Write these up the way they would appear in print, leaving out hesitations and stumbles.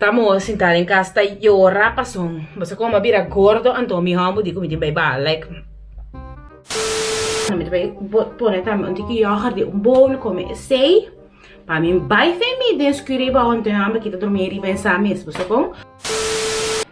Estamos sentados em casa, está llora, pasón. Você como a vira gordo, então mi hambo digo, me vai ba, like. Me vai pôr também, onde que eu de bowl como sei. Para mim, vai me descobrir onde hambo que tá dormir e pensar mesmo, você como?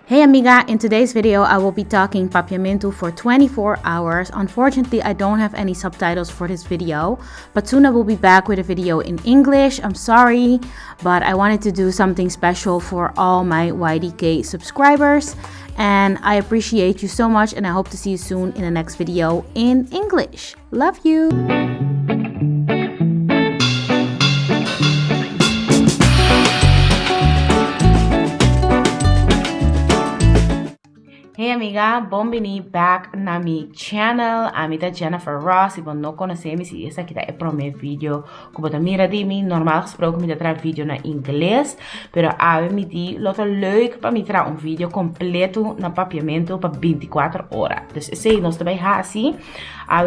Hey amiga, in today's video I will be talking papiamento for 24 hours. Unfortunately, I don't have any subtitles for this video, but soon I will be back with a video in English. I'm sorry, but I wanted to do something special for all my YDK subscribers, and I appreciate you so much, and I hope to see you soon in the next video in English. Love you! Hey amiga, bom-vindo back na mi channel. Amita Jennifer Ross. E bom, não conhece-me se esse aqui é o primeiro vídeo. Como você mira de mim, normaal gesproken me tra vídeo na inglês, pero a me di loto leuk para me tra vídeo completo na papiamento para 24 horas. Dus esse nós também assim, a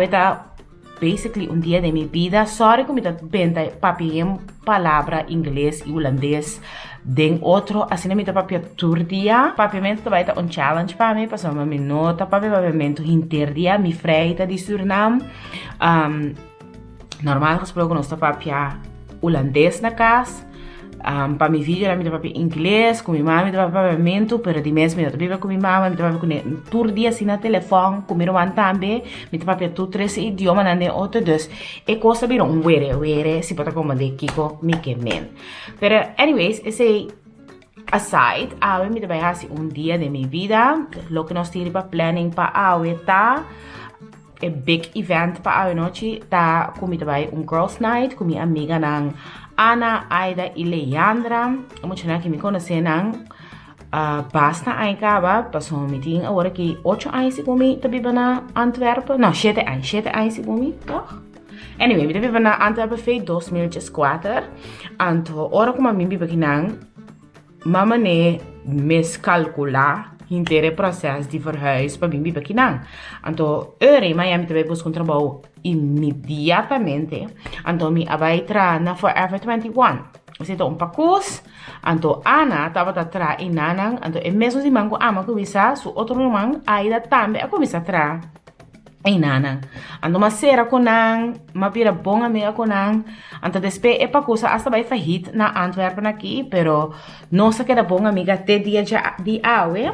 basically dia de minha vida. Sorry como eu benta papiem palavra inglês e holandês den outro assim me papia tour dia papiamento também tá challenge para mim passar uma minuta papiamento interdia mi freita de Suriname normaal gesproken nós tá papia holandês na casa. Para mi vídeo era me papia inglês com minha mãe me papiamento pero de mesmo eu também com minha mãe me papia com tour dia assim na telefone com meu irmão também me papia tu três idioma na ne outro dus e costa vir were se pode como de kiko me que men pero anyways esse aside a me vai assim dia de minha vida lo que nós temos para planning para a tá big event para a noite tá comigo vai girls night com minha amiga nang Ana, Aida e Leandra. Muito bem que me conhecem nang basta aí acaba passou um meeting agora que 8 anos comigo também na Antwerpen não 7 anos comigo toch anyway me também na Antwerpen foi 2004 então ora como a mim biba que nang mama ne miscalcular inteiro processo de verhuis para mim biba que nang então eu em Miami também busco trabalho imediatamente então me vai tra na Forever 21 sito pacus então Ana estava tra em nanang então é mesmo se mango ama que visa su outro irmão ainda também a começar tra em nanang então uma sera com nang uma pira bom amiga com nang então depois é pacus hasta vai fahit na Antwerpen aqui pero nossa que era bom amiga até dia de awe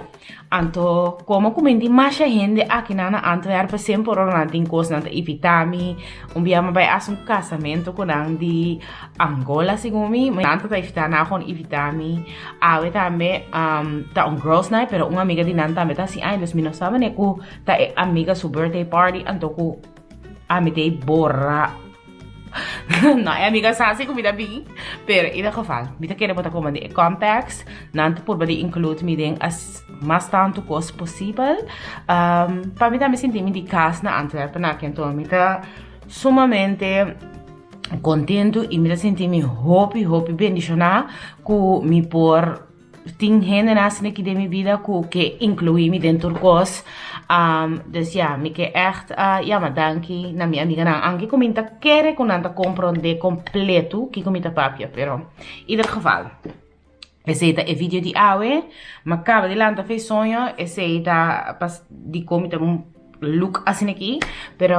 então como comendo mais gente aqui na Antwerpen sempre orando tem coisa na evitami dia vai a casamento com nang de Angola segundo mim mas tanto vai evitar na com evitami awe também tá girls night pero uma amiga de nan também tá assim ai dos menos sabe né ku tá amiga su birthday party então ku amitei borra não é amiga assim comida bem pero in ieder geval me quero botar como de contacts nanto por body include me den as mais tanto coisa possível para mim também sentir-me de casa na Antwerpen aqui então me tá sumamente contento e me sentir-me hope bendicionar com me por tem gente assim aqui de minha vida que inclui-me dentro do coisa dus ja, me que echt maar dankie na minha amiga na anche comenta querer com nada compreender completo que comenta papia pero in ieder geval esse é o vídeo de awe mas acaba de lançar fez sonho esse é de comenta look assim aqui pero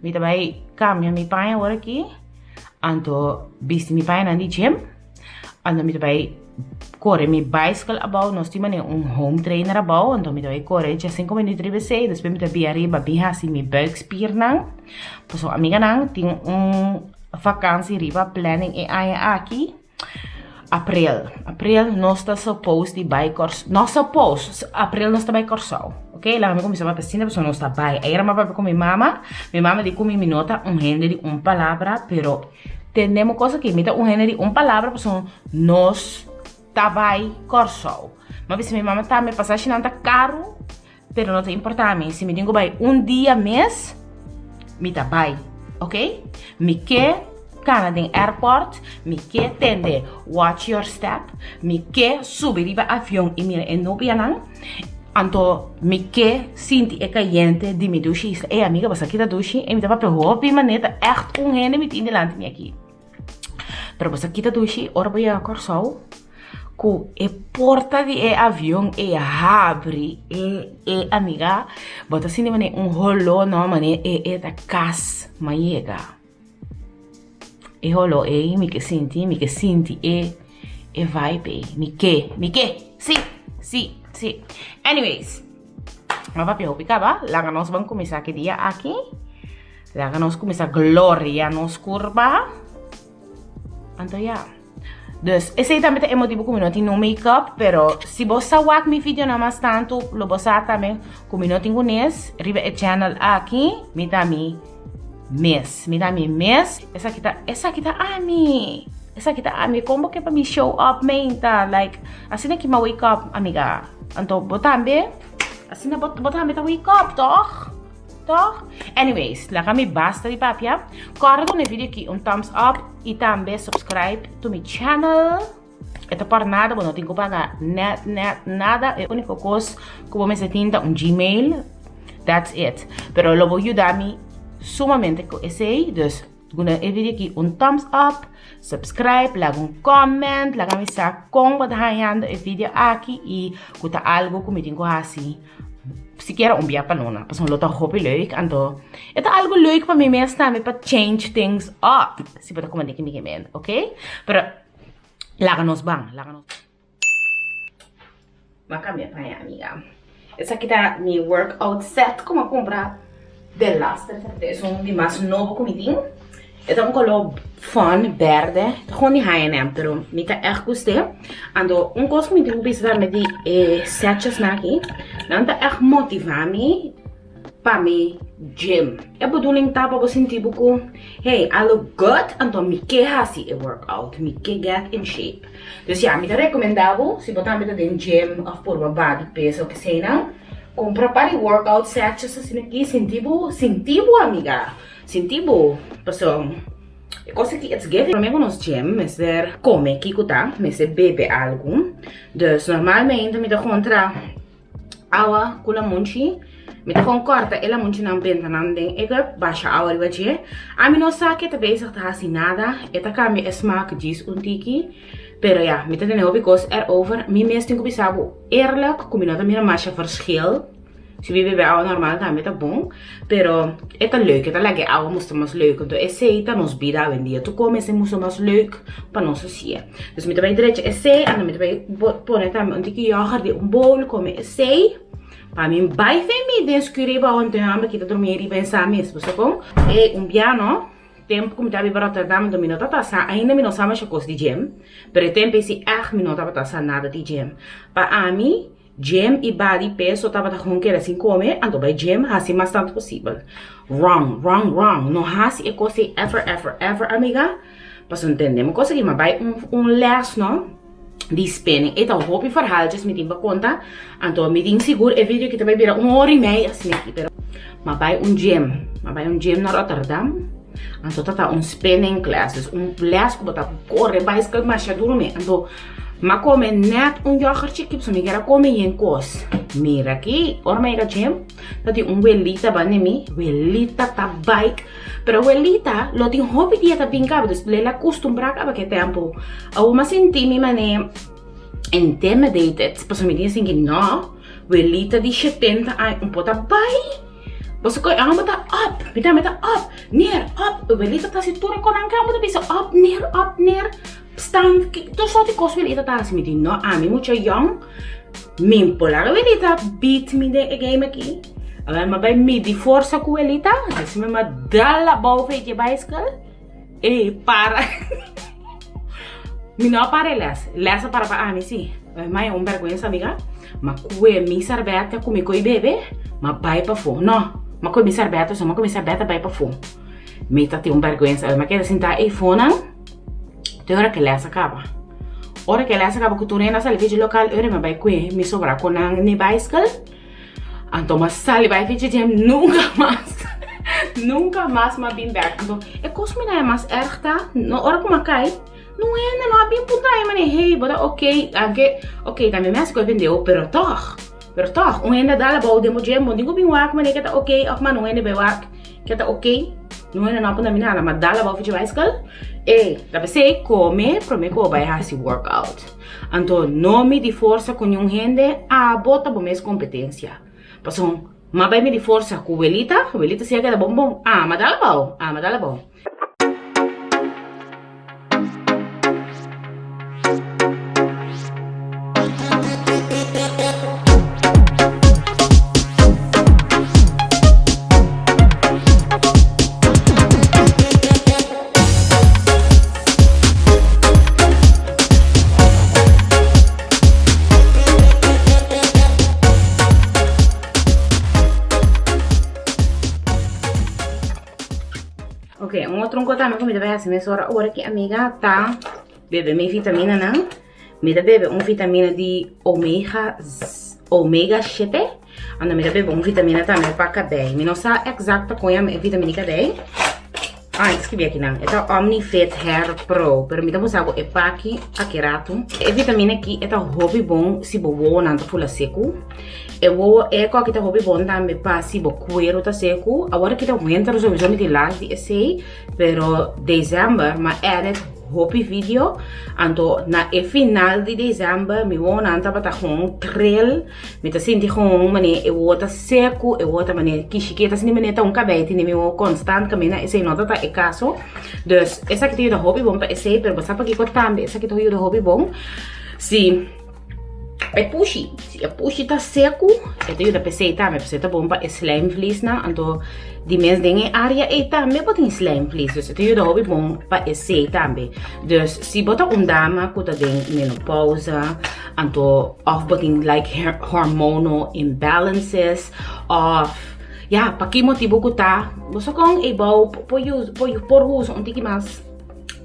me também cambia minha pai agora aqui então viste minha pai na de gym então me também corre mi bicycle abau nós tínhamos home trainer abau então me deu corre já 5 minutos de você depois me deu arriba bem assim mi buikspier nang pois amiga nang tem vakansie riba planning e aí aqui april nós está supposed de buy course nós supposed april nós está buy Corsau ok lá me começou a piscina pessoa nós está buy aí era uma papo com minha mama de com minha nota gênero de palavra pero temos coisa que me dá gênero de palavra pessoa nós vai Corsau mas se minha mama tá me passagem não tá caro pero não tem importância se me digo vai dia mês me tá vai ok me que Canada airport me que tende watch your step me que subir para avião e mira em Nobianang então me que sinti é caliente de me duche e amiga você aqui da duche e me dá para hobby maneta echt gênero me tem delante me aqui pero você aqui da duche ora vai a Corsau ku e porta di e avião e abre e amiga, bota assim de maneira rolo não maneira e da cas maiega. E rolo e me que senti e vibe me que sim. Anyways, mas papi hopi acaba, lá nós vamos começar que dia aqui. Lá nós começar glória nos curva. Então ja. Dus, esse aí também é motivo como não tem no make-up, pero se você wak mi vídeo na mais tanto, lo você também como não tem conhece, riba o channel aqui, me dá mi mês. Essa aqui tá a mim, como que para me show up menta, like, assim que ma wake up, amiga. Então, botar bem, assim botar bem wake up, toch? Anyways, lá kami basta di papia. Corre no vídeo aqui thumbs up e também subscribe to my channel. Ito por nada, não tenho que pagar nada. É a única coisa que vou me sentir Gmail. That's it. Pero lo vou ajudar-me sumamente com esse aí. Dus, guna e vídeo aqui thumbs up, subscribe, laga comment, laga me sa kung badahayando e vídeo aqui e kuta algo que me tenho assim. Sequer biar panona, pas een lota hobby leuk en dan. Het is algo leuk para mim mesmo também para change things up. Se para como que me men, ok? Pero láganos bang. Maka minha pai amiga. Essa aqui tá mi workout set como comprar de last. É um de mais novo comidinho. Het is een color fun, verde. Het is gewoon die H&M, pero me tá echt gostei. Ando, coisa que me tenho pensado met die setjes na aqui. Não tá echt motivar-me para me gym. É bedoeling tá para você sentir pouco, hey, I look good, então me quer assim workout, me quer get in shape. Dus ja, me tá recomendável, se botar me tá dentro gym of por uma body peso que sei não, compra para workout setjes assim aqui, sentivo amiga. Sentivo, pessoal. Coisa que it's giving. Para mim, nos gym, me ser come, kikuta, me ser bebe algo. Dus, normalmente, me dá contra água com a munchi. Me dá com corta, ela munchi não benta não tem. Eu baixa água de baixo. A mim não sabe que tá bezig tá assim nada. Eta kami é smaak diz tiki. Pero ja, me tá tendo because erover. Me mesmo tenho que pensar, eerlijk, como não também mais verschil. Se we bebe água normal também tá bom, pero é tá leuk, é tá lekker, água moest mais leuk, então esse aí tá nos vida em dia, tu come esse moest mais leuk para nós assim. Dus me também direito esse, e me também pôr também um tiki jager de bowl come esse, para mim vai femi descobrir para onde amo que tá dormir e pensar mesmo, sabe como? E piano tempo como tá para Rotterdam, do minuto tá ainda me não sabe mais coisa de gym, pero tempo esse minuto tá nada de gym. Para mim gym e body peso tava com que assim comer, então vai gym assim mais tanto possível. Wrong. Não assim é coisa ever, amiga. Para entender, uma coisa que me vai les não de spinning. Então hoop verhaaltjes met in conta, então me din seguro é vídeo que também vira 1h30 assim aqui, pero mas vai gym na Rotterdam. Então tá spinning classes, les que botar correr, bicycle, mas já dorme. Então maar come net yoghurtje kip so me quero comer em cos. Mira aqui, ormega gym, tá tem welita banemi, welita tá bike, pero welita lo tem hobby dia tá pinca, dus lela costumbra ka que tempo. Au mas senti mi mane intimidated, pas me dizem que não, welita de 70 anos, pota bai. Você coi amo tá up, meta up, neer, up, welita tá se tudo com anca, amo tá bisa up, neer. Staan, to só te cos welita tá assim, me no, a mim muito young, min polar welita beat me de game aqui. Agora mas vai me de força com welita, assim me dá boa feita bicycle e para. Me não para lesa para mim sim. Mas vergonha amiga, mas com mi sarbeta com me coi bebê, mas vai para fora, não, mas com mi sarbeta só, mas com mi sarbeta vai para fora. Me tá tem vergonha, mas quer sentar e fona. De hora que lesa acaba. Hora que lesa acaba que tu nem na sala vídeo local, eu me vai com me sobra com a ni bicycle. Então mas sala vai vídeo de nunca mais me bem back. Então é coisa me não é mais erg tá. Na hora que me cai, não é bem puta aí, mane hey, bota ok, também me acho que vendeu, pero toch, ainda dá la boa demo gem, digo bem work, mane que tá ok, mas não é bem work, que tá ok. Não é não para mim nada, mas dá la boa vídeo bicycle. da você come, para mim que vai fazer workout. Então, nome de força com um gente, bota bom mais competência. Passou, mas vai me de força com o elita se é que é bom. Mas dá bom. Ok, outro também comida vai assim, mas agora que amiga tá bebe minha vitamina, não? Me dá bebe vitamina de ômega 7. Anda me dá bebe vitamina também para cabelo. Me não sabe exata qual é a vitamina que tem. Escrevi aqui não. É a Omnifit Hair Pro. Pero me dá usar é para aqui rato. É vitamina aqui é hobby bom se boa não tá fula seco. É qual que tá hobby bom também para se bo cuero tá seco. Agora que tá winter eu já me de lá de sei, pero dezembro mas é hobby video. Então na final de dezembro me vou não tá para com trail. Me tá sentindo com mané eu vou tá seco, eu vou tá mané que chiqueta se mané tá cabelo tem me vou constante caminhar esse nota tá é caso. Dus essa que tem hobby bom para esse, pero sabe que também essa que tem hobby bom. Se é pushy, se é pushy tá seco, é tem da PC também, PC tá bom para slime fleece na, então de mês tem área e também pode slime fleece, dus tem da hobby bom para esse também. Dus se bota dama que tá tem menopausa, então of booking like hormonal imbalances, of para que motivo que tá, você com é bom por uso um pouquinho mais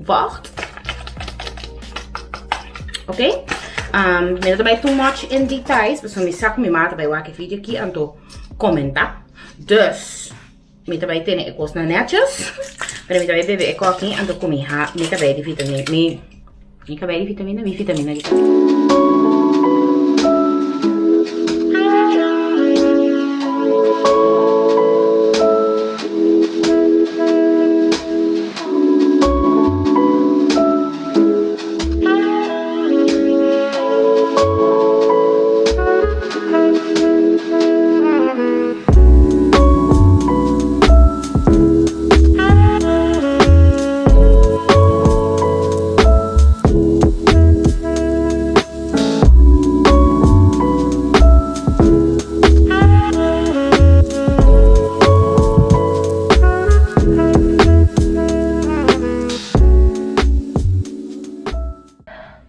forte, ok? Me não vai too much in details, mas me saco me mata vai o vídeo aqui, então comenta. Dus me também tem ecos na netjes, mas me também bebe eco aqui, então comi me também de vitamina, vitamina.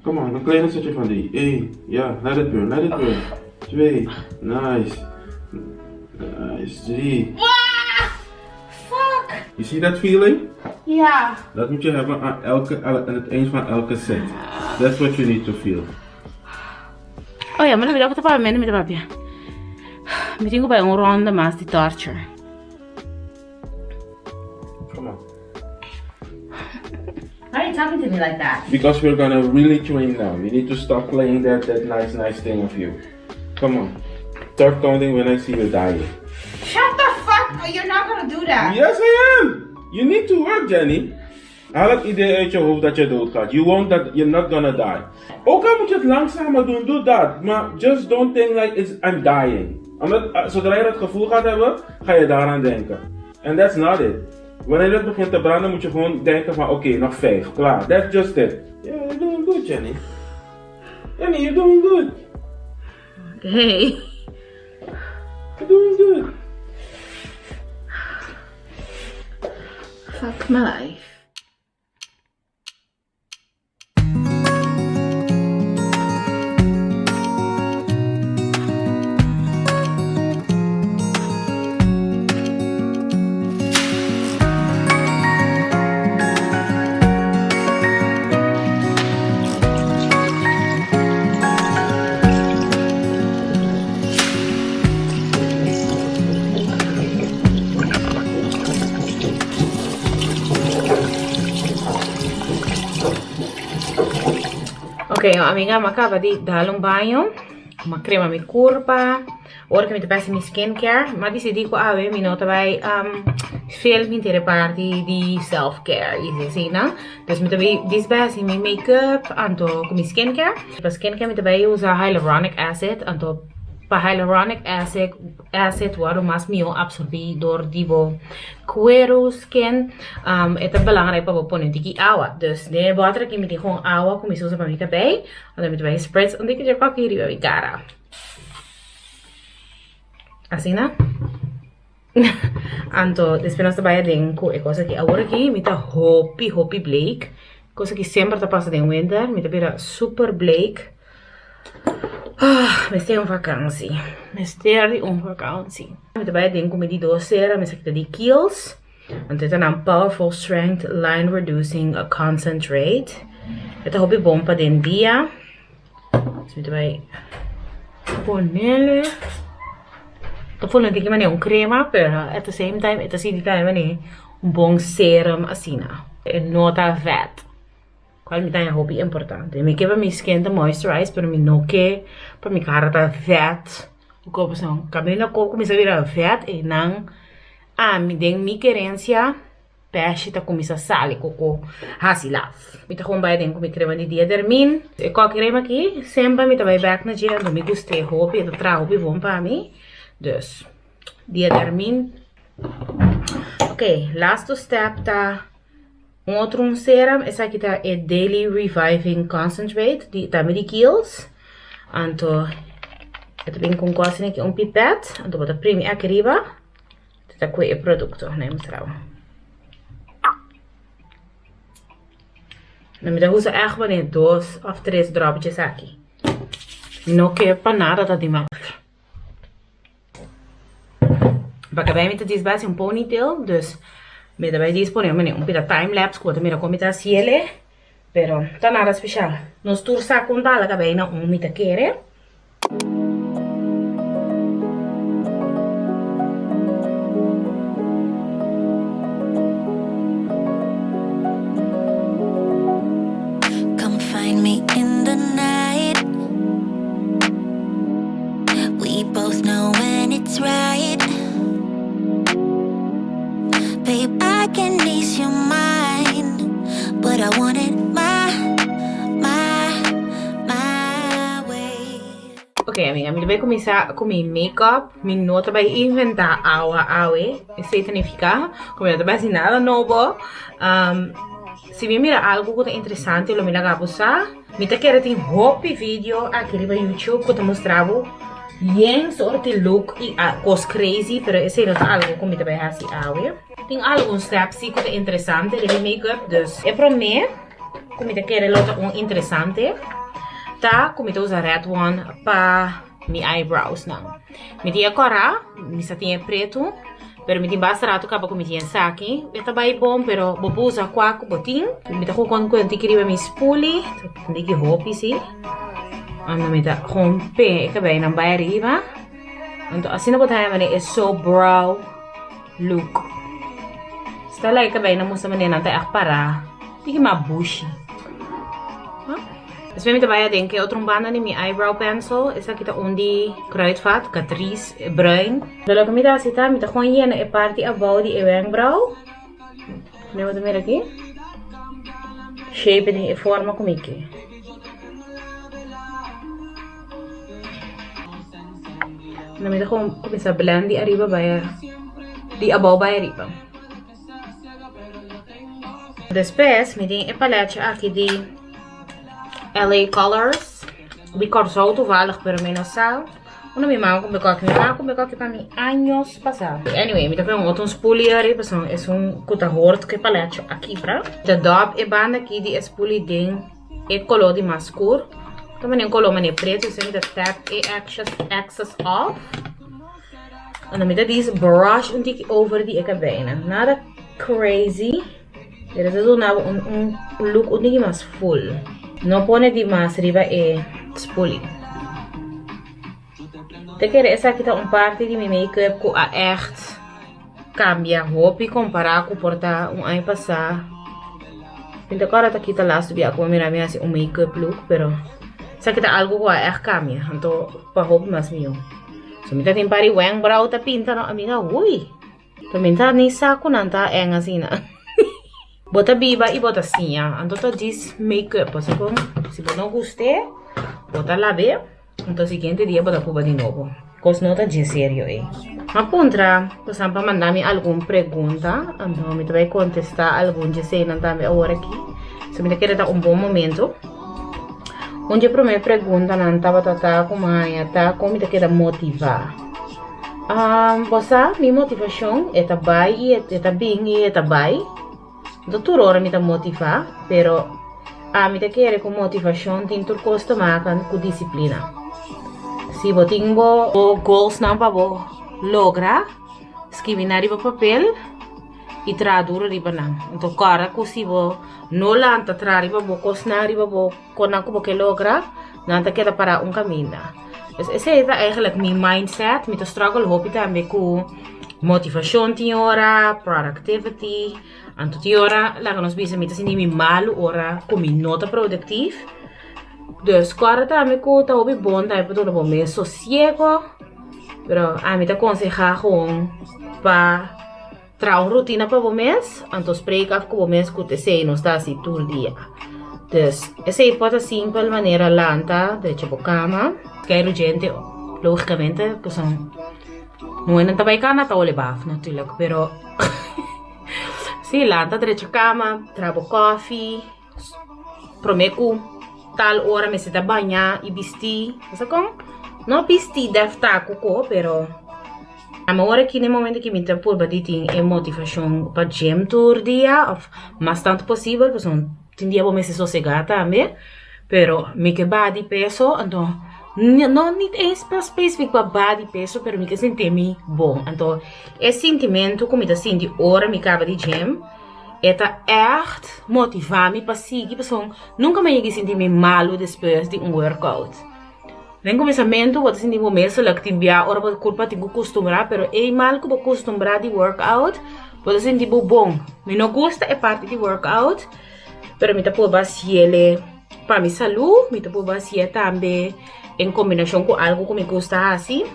Come on, een kleine stukje van die. 1, ja, let it burn. 2, nice. Nice, 3. Fuck! You see that feeling? Ja. Dat moet je hebben aan het eind van elke set. That's what you need to feel. Oh ja, maar dan wil ik het pas met papje. Me tengo bij een ronde más de torture. Come on. Why are you talking to me like that? Because we're gonna really train now. You need to stop playing that nice thing of you. Come on. Start counting when I see you dying. Shut the fuck up! You're not gonna do that. Yes, I am. You need to work, Jenny. Haal het idee uit je hoofd dat je doodgaat. You're not gonna die. Ook al moet je het langzamer doen, doe dat. Maar just don't think like I'm dying. Omdat zodra je dat gevoel gaat hebben, ga je daaraan denken. And that's not it. Wanneer het begint te branden, moet je gewoon denken van oké, nog 5, klaar. That's just it. Yeah, you're doing good, Jenny. Jenny, you're doing good. Hey. You're doing good. Fuck my life. Ok, amiga, me acaba de dar um banho. uma crema me curva. Agora que me passa minha skincare, mas decidi que eu me nota vai veel me ter parte de self-care, isso assim, não? Então me também desbase minha make-up, anto com minha skincare. Para skincare me também usa hyaluronic acid, anto para hyaluronic acid waarom mas mio absorbi door dibo cuero skin é belangrijk para pôr um tiki água. Dus de water aqui me tem com água com isso para mim também. Então me vai spritz onde que já qualquer riba me cara. Assim, né? Então, depois nós trabalhamos dentro é coisa que agora aqui me tá hopi Blake, coisa que sempre tá passando em winter, me tá vira super Blake. Ah, mas tem vakantie. Met erbij denk ik met die doseren, met die Kiehl's. Want dit is een powerful strength line reducing concentrate. Het is hobby bom para den dia. Dus met erbij ponele. Tô falando que mané crema, pero at the same time, ito si dita mané bom serum asina. E nota vet. Qual me dá hobby importante. Me quebra minha skin de moisturize, pero me não que para minha cara tá vet. O corpo são cabelo corpo começa a virar vet e não me tem minha querência peixe tá começa a sair coco hasilaf. Me tá com vai dentro com crema de dia dermin. E qual crema aqui sempre me tá vai back na dia, não me gostei hobby, eu trago hobby bom para mim. Dus dia dermin. Ok, last step tá outro serum, esse aqui tá é Daily Reviving Concentrate, também de Kiehl's. Então, eu também com quase aqui pipette, então vou prime aqui riba. Tá com o produto, né, mostrar. Não me dá usa echt wanneer 2 of 3 dropjes aqui. Não quer para nada tá demais. Para acabar me tá desbase ponytail, dus me daarbij disponemos un poquito time-lapse, como mira como está cielo, pero está nada especial. Nos tursa con bala que veina un mita quiere. Come find me in the night. We both know when it's right. Babe, I can ease your mind, but I want it my way. Ok, amiga, me vai começar com minha make-up. Minha nota vai inventar awe. Isso significa, como eu não vai nada novo. Se me mira algo que é interessante, eu me laga usar. Me tá querendo ter hopi vídeo aqui no YouTube que eu mostrava. Bien soorte look e coisa crazy, pero esse não é algo como também assim awe. Tem alguns steps que é interessante de make-up, dus é para mim, como eu quero logo interessante, tá? Como eu uso red one para minha eyebrows não. Me tinha cora, me só tinha preto, pero me tinha bastante capa como tinha aqui. É também bom, pero vou usar quaco botinho. Me tá com quando eu queria me spoolie, tem que roupa sim. Ano me tá com pé, que bem não vai arriba. Então assim não botar a é so brow look. Está lá que bem não mostra maneira não tá para. Tem que mais bushy. Depois me trabalha dentro que outro banda de minha eyebrow pencil. Essa aqui tá onde kruidvat, Catrice bruin. Então me dá assim tá, me tá com a parte above de wenkbrauw. Né, vamos ver aqui. Shape de forma como é que. Na medida como começa a blend de arriba vai de above vai arriba. Depois me tem a paleta aqui de LA Colors. De cor só toevallig pero menos sal. Una mi mamá compró que para mí años pasados. Anyway, me tem outro spoolie arriba, é cutahort que paleta aqui para. De dop e banda aqui de spoolie ding e color de mais escuro. Também color mané preto, isso me dá tap e access off. En dan met deze brush een tikje over die cabine. Nada crazy. Pero eso es un look un tikje más full. No pone de más arriba e spoolie. Te quero essa aqui tá parte de minha make-up que a echt cambia roupa comparar com portar ano passado. Então agora tá aqui tá lá subir como mira assim make-up look, pero Sa kita algo ko kami. Anto pa hope mas miyo. So mita tin pari weng brau ta pinta no amiga uy. To minta ni sa ko nanta enga sina. Bota biba e bota sinha. Anto to dis makeup. So kung se você não guste, bota lá ver. Então siguiente dia bota puba de novo. Cos nota de sério Apuntra, possam para mandar-me alguma pergunta. Então me vai contestar algum de sei não também agora aqui. Se me quer dar bom momento. Onde a primeira pergunta não estava tratando com a tá como me quer motivar. Bossa, minha motivação é trabalho, é bem e é trabalho. Doutor hora me motivar, pero me quer com motivação tem tudo custa marcar com disciplina. Se você tem goals não para lograr, escrever na papel e traduzir riba não. Então cara que se você não lanta traduzir riba cosnar riba quando você logra, não te queda para caminho. Esse é eigenlijk meu mindset, meu struggle hoop também com motivação tem hora, productivity, anto tem hora lá que nós bisa me assim me mal hora com minha nota produtiva. Dus cara também com tá hobi bom tá para todo mês sossego, pero a mim tá aconselhar com para trazer uma rotina para o mês, anto spreca com o mês que te sei não está assim todo dia. Dus essa é pode simples maneira lanta de tipo cama, que é urgente, logicamente, que são não é nada bem cana tá o lebaf, natuurlijk, pero sim lanta de cama, trago coffee, prometo tal hora me senta banhar e vestir, sabe como? Não vestir deve estar coco, pero a hora que no momento que me está por bater tem motivação para gym todo dia, ou mais tanto possível, porque tem dia bom me sossegar também, pero me que body peso, então não é específico para body peso, pero me que sentir-me bom, então esse sentimento como eu sinto hora me acaba de gym, é echt motivar-me para seguir, porque nunca me ia sentir-me malo depois de workout. No começamento, vou sentir o mês, que tem a hora para culpa tenho que acostumar, pero é mal que vou acostumar de workout, vou sentir bom. Me não gosta é parte de workout, pero me tá por basear para minha saúde, me tá por basear também em combinação com algo que me gosta assim.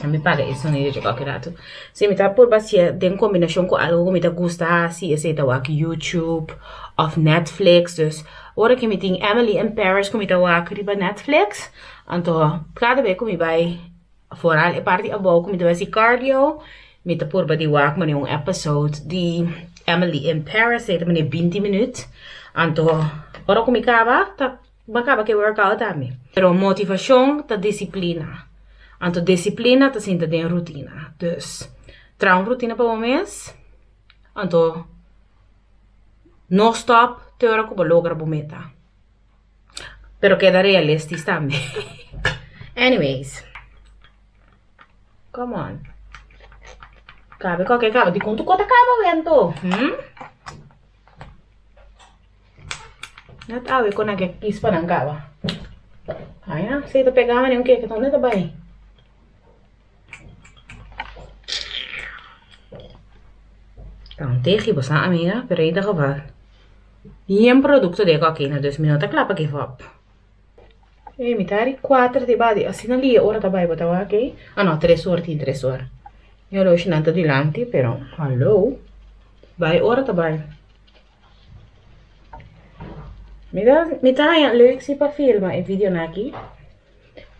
Me paga isso não é de qualquer lado. Se me tá por basear em combinação com algo que me tá gosta assim, esse tá o YouTube, of Netflix, dus hora que me tem Emily in Paris que me tá o riba Netflix, então cada vez que me vai fora é parte a boa que me tá esse cardio, me tá por badi wak me um episode de Emily in Paris, é também 20 minutos, então hora que me acaba que workout também. Pero motivação tá disciplina. Então, disciplina está sendo de rotina. Dus, traz uma rotina para o mês. Então, não stop, te hora que logra a meta. Pero queda realista também. Anyways. Come on. Cabe qualquer cabo. De quanto conta cabo, vento? Não tá, eu quando é que quis para não cabo. Aí, não sei, tá pegando nem o que então não tá bem. Então, terrível, sabe, amiga? Pero ainda geval. E um produto de cocaína, 2 minutos, clapa que vop. E me tari 4 de badi. Assim ali, hora tá bem, botar aqui. Não, 3 horas, tem 3 horas. Eu não acho nada de lante, pero, hello. Vai, hora tá bem. Me tá leuk se para filmar um vídeo aqui.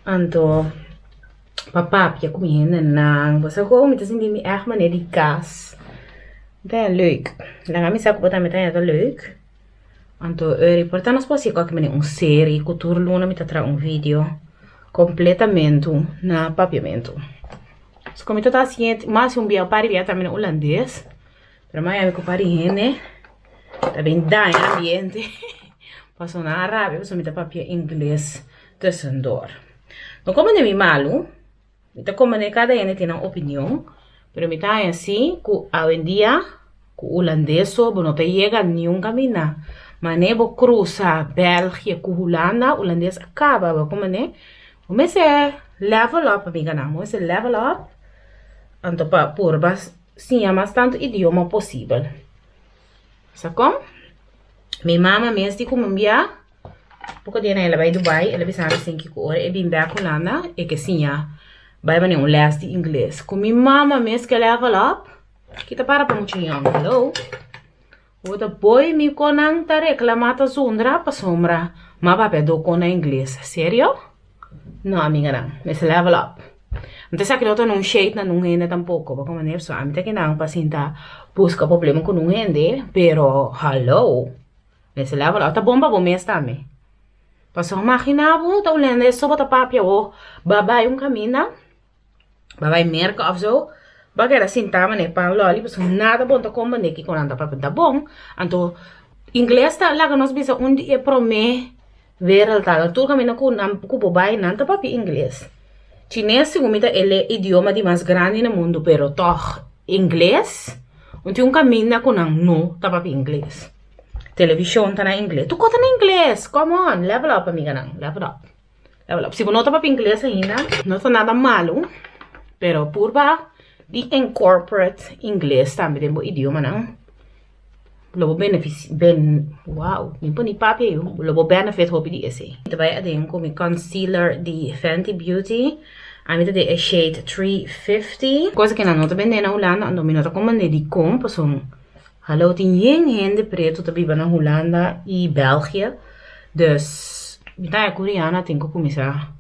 Então, papá, já comendo, não. Você como me tá sentindo echt maneira de gas. Dat is leuk. Dan gaan we zeggen wat dat is leuk. Então, portanto, nós podemos fazer uma série, cultura luna, me trazer vídeo completamente na papiamento. So, como está assim, mais dia para ir também holandês, mas mais eu para ir, né? Também dá ambiente. Passou na Arábia, passou me papia inglês tussendoor. Então, como não é malo, então como cada um tem uma opinião. Pero me está assim, que hoje em dia, que o holandês não está chegando nenhum caminho. Mas nem vou cruzar Bélgica com Holanda, o holandês acaba, como né? Vamos level up, amiga, não. Vamos level up. Então, por sim, é mais tanto idioma possível. Sabe como? Minha mama mesmo, como minha, Pouco dia ela vai Dubai, ela vai sair 5 horas, e bem back Holanda, e que sim, vai fazer um les de inglês. Com minha mama mesmo que level up, que tá para muito young, hello? Outra boy me conang ta reclamata zundra pa sombra, ma papai do cona inglês, sério? Não, amiga não, nesse level up. Não tem que não shade na não rende tampouco, porque maneira só, a mim tá que não pacienta busca problema com não rende, pero hello, nesse level up, tá bom pra mês também. Passou imaginava, tá olhando, só bota papi o babai caminho, babai merca of zo. Bagera sintama ne pan loli, pues nada bom tá como ne que quando anda papi tá bom. Então inglês tá lá que nós bisa onde é prome ver al tal, tu caminho com babai não tá papi inglês. Chinês segunda ele idioma de mais grande no mundo, pero toch inglês, onde caminho com não tá papi inglês. Televisão tá na inglês. Tu conta na inglês. Come on, level up, amiga não. Level up. Level up. Se você não tá papi inglês ainda, não tá nada malo, pero purba de incorporate inglês também tem bom idioma não. Lobo benefit wow, nem por nem papi eu. Lobo benefit hobby de esse. Então vai adem com concealer de Fenty Beauty. A mim é shade 350. Coisa que não nota bem na Holanda, ando me nota como de comp, são hallo tem gente preto também na Holanda e België. Dus a coreana tem que começar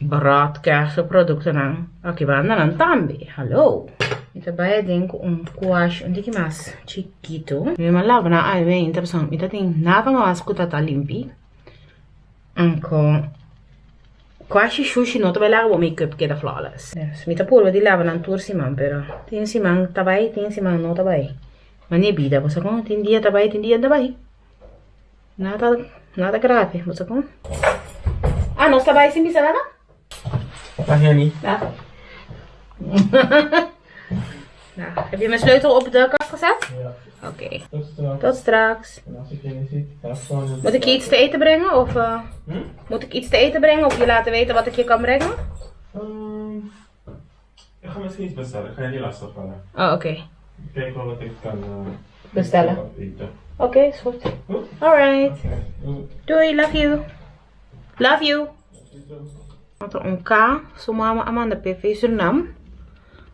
barato kerse producten não. Aqui vai andar também. Hallo. Então vai dentro quash um pouquinho mais chiquito. Me malava na ai bem, então são, então tem nada mais que tá limpo. Anco quash sushi não vai lá o make-up que é da flawless. Me tá puro de lava na tour simão, pero tem simão tá vai, tem simão não tá vai. Mas é vida, você com tem dia tá vai, tem dia tá vai. Nada grave, você com. Ah, não tá vai sim bisa nada? Dag Jenny. Ja. Nou, heb je mijn sleutel op de kast gezet? Ja. Oké. Tot straks. Tot straks. En als ik je niet zie, ga gewoon. Moet ik je iets te eten brengen? Of moet ik iets te eten brengen? Of je laten weten wat ik je kan brengen? Ik ga misschien iets bestellen. Ik ga je niet lastig vallen. Oh, oké. Kijk wel wat ik kan Bestellen. eten. Oké, is goed. Goed? Alright. Doei. Doei, love you. Love you. Anto ka sumama amanda PV Suriname.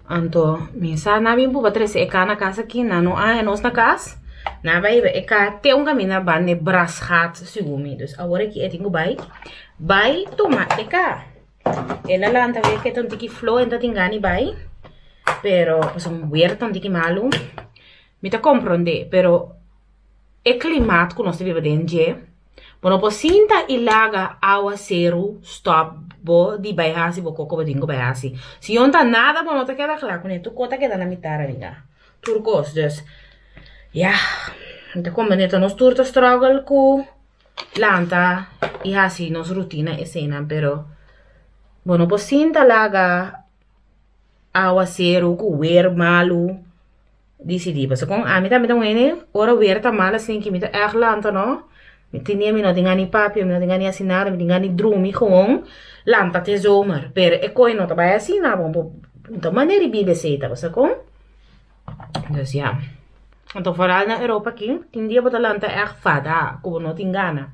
Anto minsa na bimbo batrese eka na casa aqui na no a nos na casa. Na vai eka te caminho bane bras gaat sugumi. Dus agora que é tingo vai tomate ka. Ela lá anta ver que tem tiki flow enta tingani vai. Pero pues un weird tan tiki malu. Me ta comprende, pero é climato que nós vive dentro. Bueno, pues sinta ilaga aguacero stop bo di bayhasi bo coco bodingo bayhasi. Si yon ta nada bo no te queda claro con tu cota queda na mitad amiga. Turcos dus. Ja. Te come neta nos turta struggle ku lanta y así nos rutina escena, pero bueno, pues sinta laga aguacero ku weer malu. Decidi, pues con a mí también wene, ora weer ta mala sin que mita erg lanta no. Tinha me não tinha nem papi, me não tinha nem assinar, me tinha nem drumi gewoon lanta te zomer. Per e coi não trabalha assim, na bom, então maneira de viver seita, você com? Dus ja. Então vooral na Europa aqui, tem dia bota lanta erg fada, como não tem gana.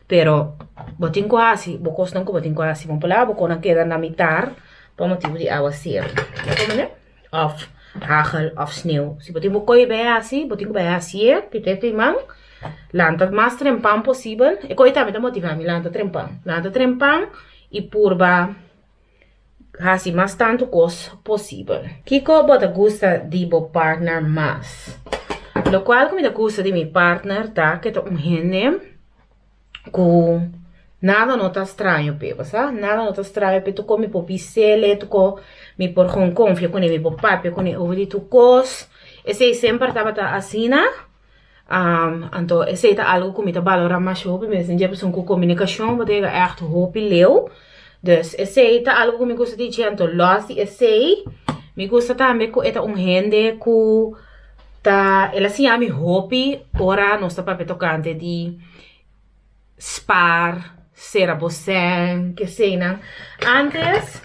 Pero botin quase, bocos não botin quase, vamos lá, bocos não queda na mitar, por motivo de aguaceiro. Como né? Of hagel of sneeuw. Se botin bocoi bij assim, botin bij assim, que tem man. Lanta mais trempão possível. E coi também tá motivando, lanta trempão. Lanta trempão e purba assim mais tanto cos possível. Kiko bota gusta de bo partner mais. Lo qual como da gusta de mi partner tá que tá gente com nada não tá estranho pe, passa? Nada não tá estranho pe tu come po pisele, tu co mi por con confia con mi po papi con o tu cos. Esse sempre tava tá assim, né? Então, esse é algo que me valora mais hoop, mas em jeito com comunicação, mas é echt hoop leu. Dus esse é algo que me gosta de dizer, então, losse esse me gosta também que é gente que tá, ela se chama hoop, ora nós tá para tocante de spar, serabocen, que sei não. Antes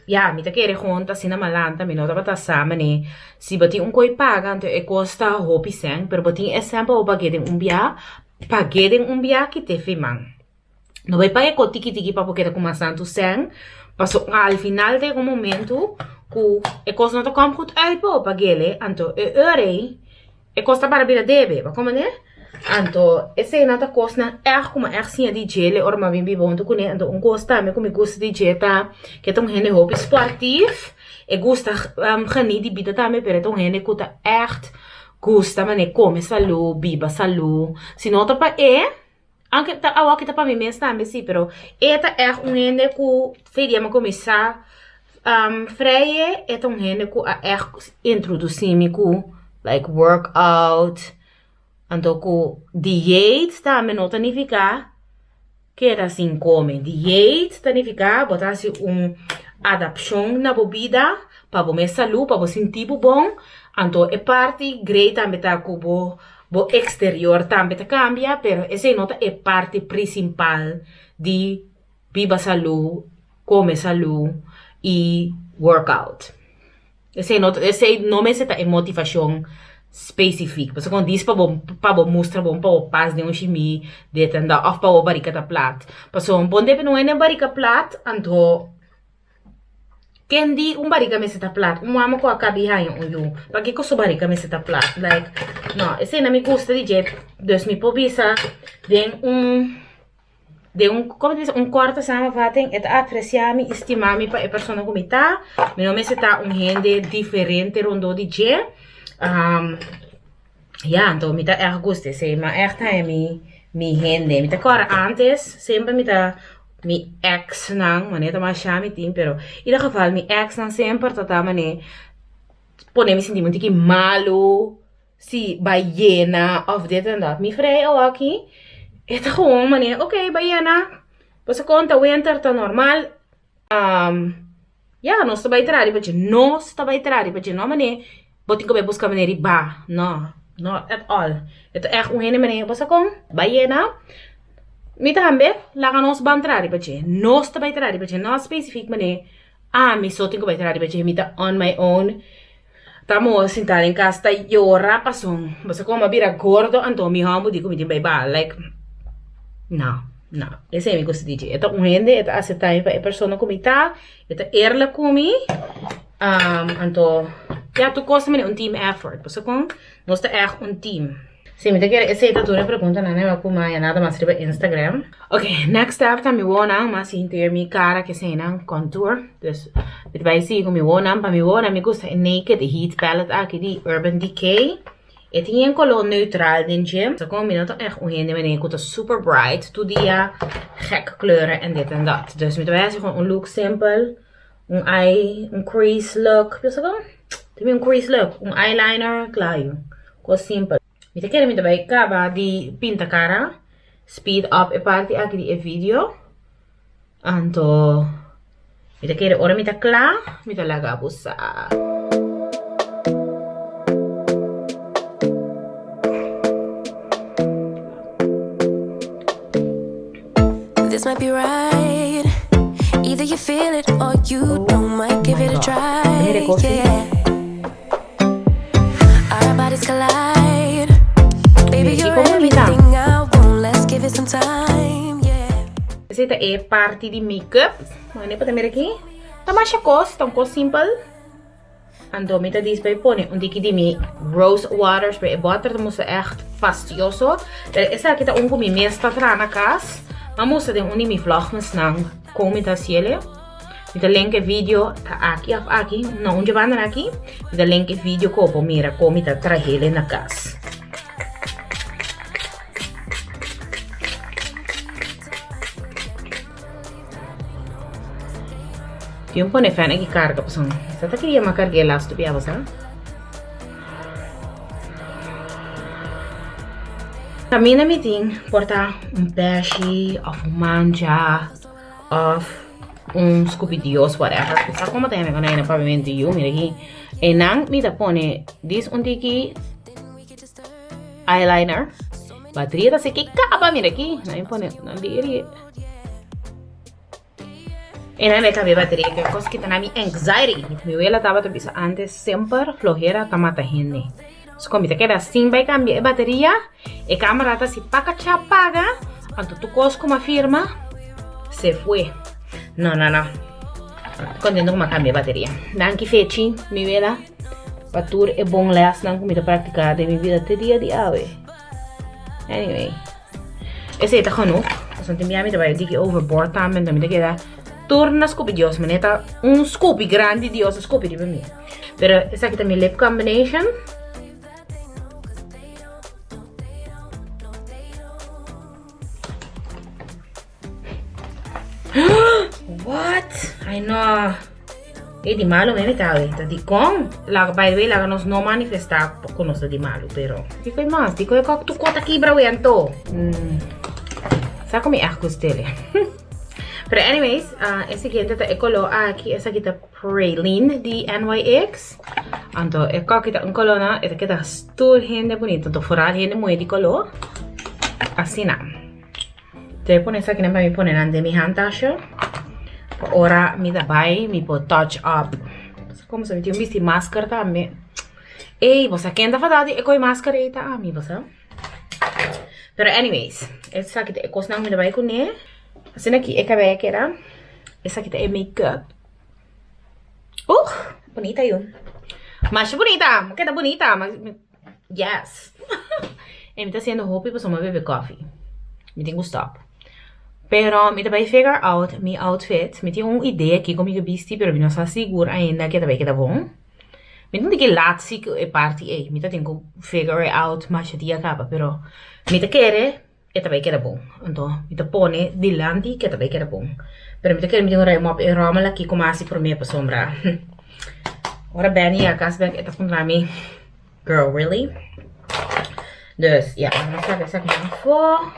ja, me tá querendo conta assim na malanta, me não tava tá samen se bati coi paga, então é custa hopi sen, pero bati é sempre o paguete bia paguei um biaki te fiman. Não vai pagar com tiki para porque com santo sen. Passou al final de um momento que a coisa não está como goed uit para paguei, então a costa para vida debe, mas como né? Então esse não está costa como sim de gele or mas bem bom tu com então costa me como gosta de jeta que tão gente hoop esportivo e gosta geniet de vida também, pero tão gente que tá gosta mas né come salu, biba salu, se não tá para anche a que tá para mim mesmo também sim, pero eta gente que feria me começar freie é tão gente que introduzir-me com like workout, então com dieta também não significa que era assim come, dieta significa botar assim adaptação na bebida para você saúde, para você sentir bom, então é parte grande também tá com o exterior também tá cambia, pero essa nota é parte principal de viva saúde, come saúde e workout. Esse nome é motivação específica. Porque quando diz para mostrar bom para paz de chimie de tenda ou para barrica da plat. Porque bom deve não é barrica plat, então quem di barrica me está plat, amo com a cabeça eu. Para que coisa barrica me está plat? Like, não, esse não me gusta de jeito. Dus me pobisa como diz, quarto samenvatting, het apreciar-me, estimar-me para a pessoa como está. Meu nome está gente diferente rondou de dia. Então me tá gosto, se mas é mi gente. Me tá agora antes sempre me tá mi ex não, mas tá mais chame tim, pero em cada geval mi ex não sempre tá mané pone me sentir muito que malo, se baiana of dit en dat. Mi vrij aqui. Het gewoon mané, oké, baiana. Você conta winter tá normal. Não está vai trari, porque não está vai trari, porque não mané. Botin que vai buscar maneira ba, não at all. Het hele maneira você com baiana. Mi também lá nos bantrari, porque não está vai trari, porque não específico mané. Mi só tenho que vai trari, porque mi tá on my own. Estamos sentados em casa, tá llora, passou. Você como vira gordo, então mi hamo digo mi tem baiba, like não. Esse é meu gosto de dizer. Então, gente, é aceitar para a pessoa como está, é eerlijk comigo. Então, tu gosta de team effort. Você com nós é team. Sim, me quer aceitar toda a pergunta, não é como nada mais sobre Instagram. Ok, next step tá me wona, mas inter mi cara que sei não contour. Dus dit vai ser como me wona, para me wona me gusta naked heat palette aqui de Urban Decay. Het is een color neutraal dingetje. Ze combineren echt een manier dat super bright. Toe die gekke kleuren en dit en dat. Dus met wijze gewoon een look simpel. Een crease look. Dus een crease look. Een eyeliner, klaar. Gewoon simpel. Met de keer met de kaba die pinta cara. Speed up e party aqui die video. Anto. Met de keer ora met de klaar. Met de laga busa. This might be right. Either you feel it or you don't. Might give it a try. Yeah. Our bodies collide. Baby, you're everything I want. Let's give it some time. Yeah. Esta é parte de make-up. Mano, pode ver aqui. Tá mais chacos, tão coisa simples. Então, me tá diz para pôr um dique de mi rose waters para butter, tá moça echt fastioso. Essa aqui tá com mi mesta atrás na casa. Vamos fazer um vlogmas na como tá cielo. Me link vídeo tá aqui, não onde vai aqui. Me link vídeo como mira como tá traje na casa. Yung pone fan aqui carga pessoal. Você tá queria uma carga lá se tu sabe? Também na meeting porta peixe, of manja, of Scooby-Doo, whatever. Sabe como tem quando é pavimento de mira aqui. E não me dá pone this daqui eyeliner. Bateria tá se que acaba mira aqui. Não pone não diria. E não é que a bateria que coisa que tá na minha anxiety. Meu ela tava também antes sempre flojera tá mata gente. So como queda assim, vai cambiar a bateria. E a câmera tá se paga, Anto tu cos como afirma, se foi. Não. Contento com a cambia a bateria. Danke fechi, mi vela. Patur é bom les, não comida praticada em minha vida até dia de hoje. Anyway. Esse é tá genoeg. Als een mij bij die overboord aan ben, dan moet ik dat torna scoopy dios, maar net scoopy grande dios, scoopy die bij mij. Pero essa aqui também lip combination. What? I know. Di malo me metade. Di con la by the way la nos no manifestar con nos di malo, pero. Dico mais, dico eu tu conta aqui brawento. Sabe como é a costela? Pero anyways, esse aqui é color aqui, essa aqui tá Praline de NYX. Então, é aqui tá color na, essa aqui tá tudo rende bonito, então fora rende muito de color. Assim não. Então, põe essa aqui para me pôr na minha handtasche. Ora me dá bem, me pôr touch up. Como se eu tinha visto máscara também. Ei, você quer andar fadado e com máscara aí tá, amigo, você? Pero anyways, essa aqui é coisa não me dá bem com né. Assim aqui é cabelo que era. Essa aqui é make-up. Bonita yun. Mas bonita, queda bonita, mas yes. E me tá sendo roupa para uma beber coffee. Me tem gostado. Pero me também figure out my outfit. Me tem uma ideia aqui como eu vesti, pero me não está segura ainda que também queda bom. Me não digo lá se é parte aí. Me tá tenho figure out mas dia acaba, pero me tá querer e também queda bom. Então me tá pone delante que também queda bom. Pero me tá querer me tenho rama aqui como assim por mim para sombra. Ora Benny a casa bem tá contra mim. Girl, really? Dus ja, dan ga ik zeggen voor.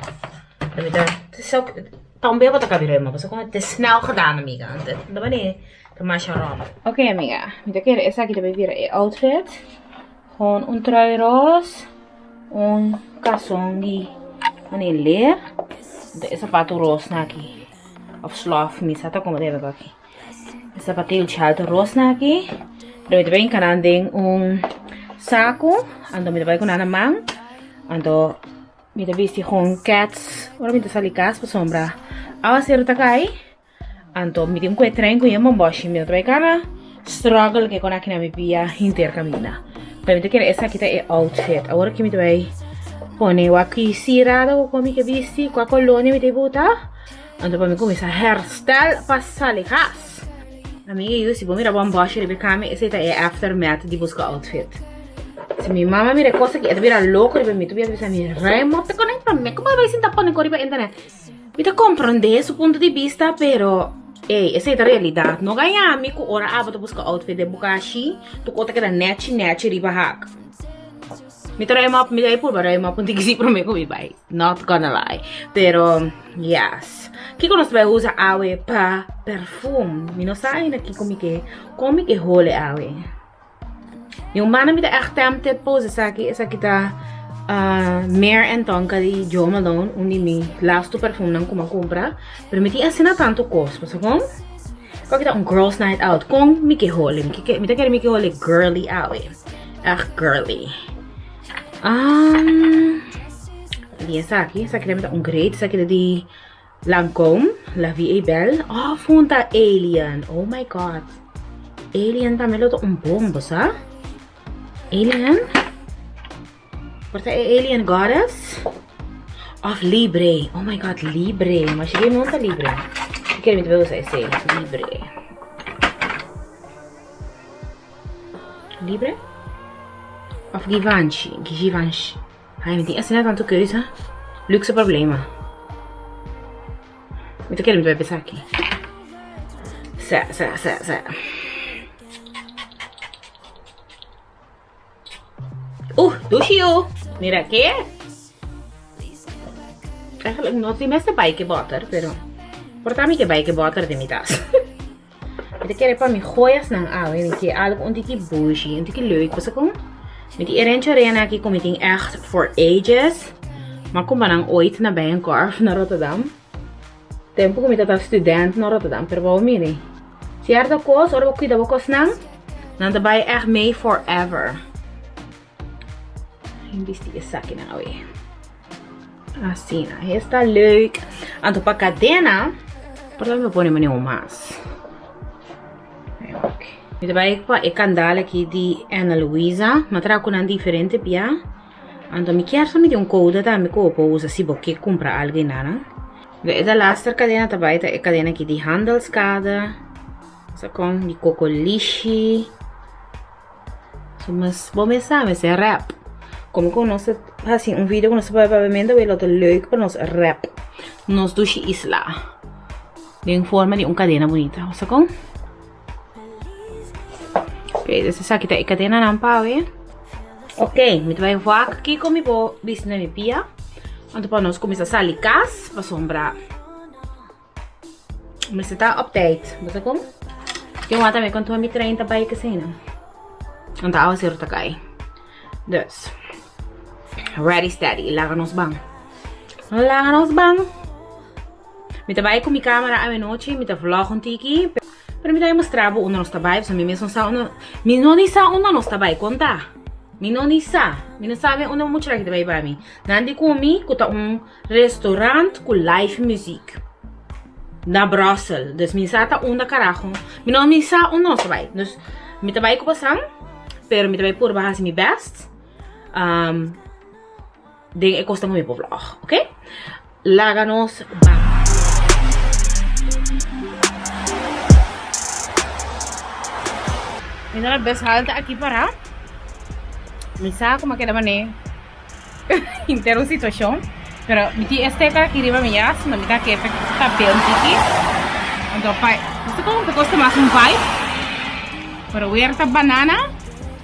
Het is ook também vou tacar virema, você como é snel gedaan, amiga. Dat wanneer de masharam. Oké, amiga. Met de keer essa aqui também vira outfit. Gewoon trui roze, calção de leer, de sapato roze aqui. Of slof, misa tá como deve aqui. Sapatilho chalto roze aqui. Daí também canandem saco, ando me vai com na mão. Ando me te vesti gewoon cats, ora me te sali cas pa sombra. Awa ser takai. Ando me te un trein com yama boshi me te vai cara struggle que con aqui na me pia intercamina. Para me te quer essa aqui tá é outfit. Agora que me te vai pone o aqui cirada o como que vesti com a colônia me te botar. Ando para me começar hairstyle pa sali cas. Amiga, eu se vou mirar bom boshi de became, esse tá é aftermath de buscar outfit. Se minha mama mira coisa que é vira louco e me tu via pensar me remote com para mim como vai sentar para correr para internet me te compreender su ponto de vista pero essa é a realidade não ganha amigo ora aba tu busca outfit de bukashi tu conta que da net riba hack me trai map me dai por barai map ponti que se para mim como vai not gonna lie pero yes que quando você vai usar awe pa perfume me não sai aqui como que role awe. Yung mana me echt tempted po sa aqui tá Mare and Tonka de Jo Malone, mi last perfume nang kumakumpra, pero me tinha assim tanto costo, so com qual tá girls night out com me que hole, me tá querendo me que hole girly out, girly. E essa aqui tá great, essa aqui de Lancôme, La Vie est Belle. Funta Alien, oh my god, Alien também lo bom, sabe? Alien? What is Alien Goddess? Of Libre. Oh my god, Libre. Mas cheguei muito a Libre. Eu quero ver usar esse Libre. Libre? Of Givenchy. Givenchy. Ai, me tem assinado tanto coisa. Luxe problema. Eu quero ver pensar aqui. Sa. Dushio! Mira aqui. Eigenlijk não tem mais bike butter, pero porta-me que bike butter de mitas. Eu quero para me joias não awe, que algo onde que bougie, onde que leuk, você com? Met die erencherena aqui como tem echt for ages. Maar kom maar ooit naar Bijenkorf naar Rotterdam. Tempo como tá student naar Rotterdam, pero vou mire. Certa coisa, ora vou cuidar vou cosnan. Dan daarbij echt mee forever. Investi essa aqui na way. Assim, está leuk. Anto pa cadena, para me pôr nenhum mais. E daí pa e candala aqui de Ana Luisa, mas trago com diferente pia. Anto me quer só me um code da me copo usa se boque compra alguém nana. E da laster cadena também tá e cadena aqui de Handelskade. Só com de Cocolishi. So mas bom me sabe se rap. Como que nós assim vídeo que nós provavelmente vai later leuk para nós rap. Nós dushi isla. De forma de cadena bonita. Só com ok, essa aqui tá a cadena não pau, ok, me vai voar aqui como eu vou dizer na minha pia. Então para nós começar a sair cas para sombrar. Mas está update, você como? Eu vou também quando eu me treino tá para que assim não. Então a ser tá cai. Dus. Ready steady, laga nos bang. Laga nos bang. Me tá vai com minha câmera à noite, me tá vlog um tiki. Pero me dá mostrar onde nós trabalhamos, me mesmo sabe, me não nem sabe onde nós trabalhamos, conta. Me não nem sabe, me não sabe onde vamos tirar aqui trabalho para mim. Nandi comi, que tá restaurante com live music na Brussels, dus me sabe onde carajo, me não me sabe onde nós trabalhamos, dus me trabalho com passam, pero me trabalho por baixo me best, de é costa muito vlog, ok? Láganos bang. Mira, best halta aqui para. Misa como que da mané. Inteiro situação. Pero me ti esteca aqui riba minha, não me dá que tá bem aqui. Então pai, você como que custa mais pai? Pero huerta banana,